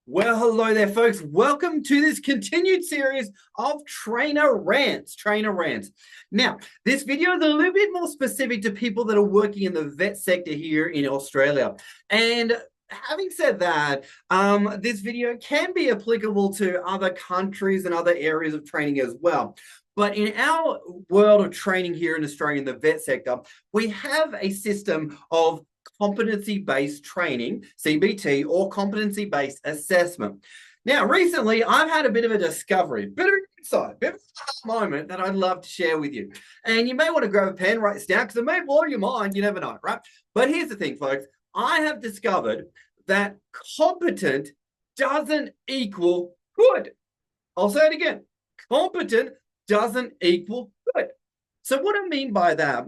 Well, hello there, folks. Welcome to this continued series of Trainer Rants. Now, this video is a little bit more specific to people that are working in the vet sector here in Australia. And having said that, this video can be applicable to other countries and other areas of training as well. But in our world of training here in Australia in the vet sector, we have a system of competency-based training, CBT, or competency-based assessment. Now, recently, I've had a bit of a discovery, bit of an insight, bit of a moment that I'd love to share with you. And you may want to grab a pen, write this down, because it may blow your mind. You never know, right? But here's the thing, folks. I have discovered that competent doesn't equal good. I'll say it again. Competent doesn't equal good. So what I mean by that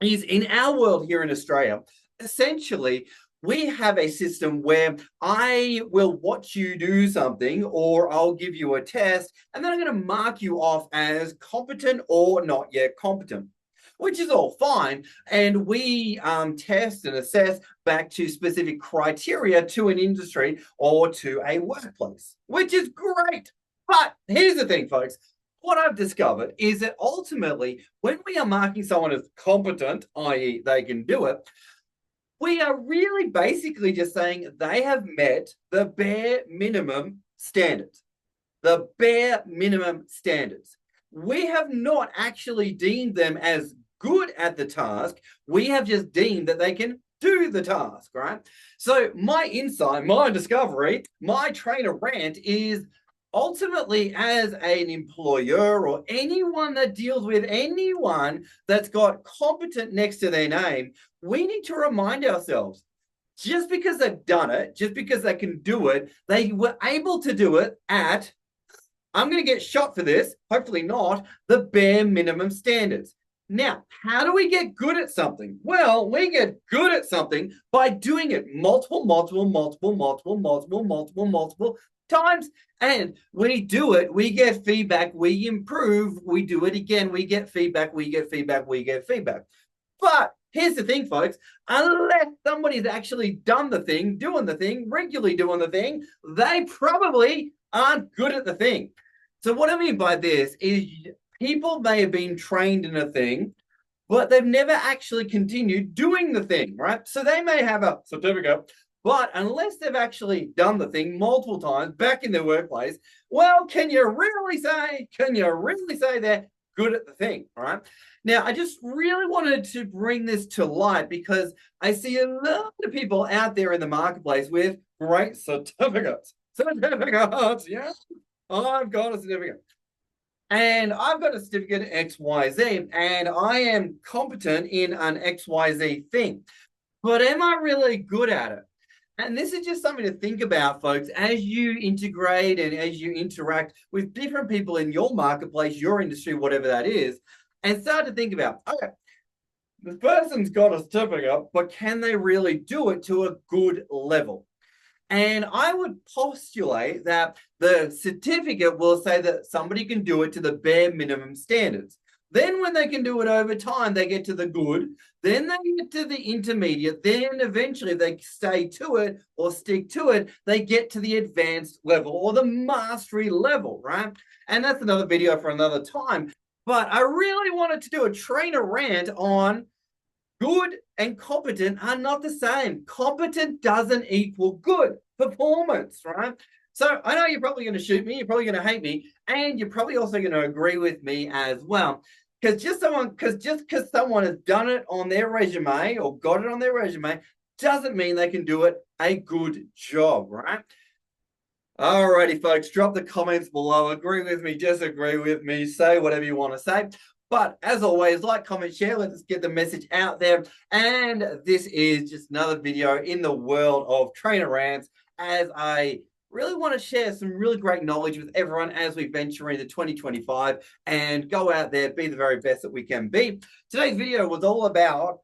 is in our world here in Australia, essentially, we have a system where I will watch you do something or I'll give you a test and then I'm going to mark you off as competent or not yet competent, which is all fine. And we test and assess back to specific criteria to an industry or to a workplace, which is great. But here's the thing, folks. What I've discovered is that ultimately, when we are marking someone as competent, i.e., they can do it, we are really basically just saying they have met the bare minimum standards. The bare minimum standards. We have not actually deemed them as good at the task. We have just deemed that they can do the task, right? So my insight, my discovery, my trainer rant is ultimately, as an employer or anyone that deals with anyone that's got competent next to their name, we need to remind ourselves, just because they've done it, just because they can do it, they were able to do it at, I'm going to get shot for this, hopefully not, the bare minimum standards. Now, how do we get good at something? Well, we get good at something by doing it multiple times. And we do it, we get feedback, we improve, we do it again, we get feedback. But here's the thing, folks, unless somebody's actually done the thing, doing the thing, regularly doing the thing, they probably aren't good at the thing. So what I mean by this is people may have been trained in a thing, but they've never actually continued doing the thing, right? So they may have a certificate, but unless they've actually done the thing multiple times back in their workplace, well, can you really say they're good at the thing, right? Now, I just really wanted to bring this to light because I see a lot of people out there in the marketplace with great certificates. Yeah, I've got a certificate. And I've got a certificate XYZ, and I am competent in an XYZ thing. But am I really good at it? And this is just something to think about, folks, as you integrate and as you interact with different people in your marketplace, your industry, whatever that is, and start to think about, okay, this person's got a certificate, but can they really do it to a good level? And I would postulate that the certificate will say that somebody can do it to the bare minimum standards. Then when they can do it over time, they get to the good. Then they get to the intermediate. Then eventually they stay to it or stick to it. They get to the advanced level or the mastery level, right? And that's another video for another time. But I really wanted to do a trainer rant on good and competent are not the same. Competent doesn't equal good performance, right? So I know you're probably going to shoot me, you're probably going to hate me, and you're probably also going to agree with me as well. Because just because someone has done it on their resume or got it on their resume doesn't mean they can do it a good job, right? Alrighty, folks, drop the comments below. Agree with me, disagree with me, say whatever you want to say. But as always, like, comment, share. Let's get the message out there. And this is just another video in the world of trainer rants as I really want to share some really great knowledge with everyone as we venture into 2025 and go out there, be the very best that we can be. Today's video was all about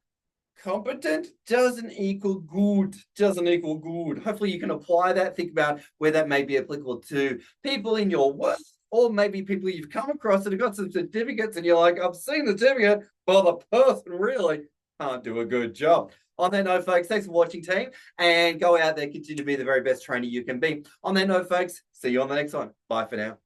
competent doesn't equal good. Hopefully you can apply that. Think about where that may be applicable to people in your work, or maybe people you've come across that have got some certificates and you're like, I've seen the certificate, but the person really can't do a good job. On that note, folks, thanks for watching, team, and go out there, continue to be the very best trainer you can be. On that note, folks, see you on the next one. Bye for now.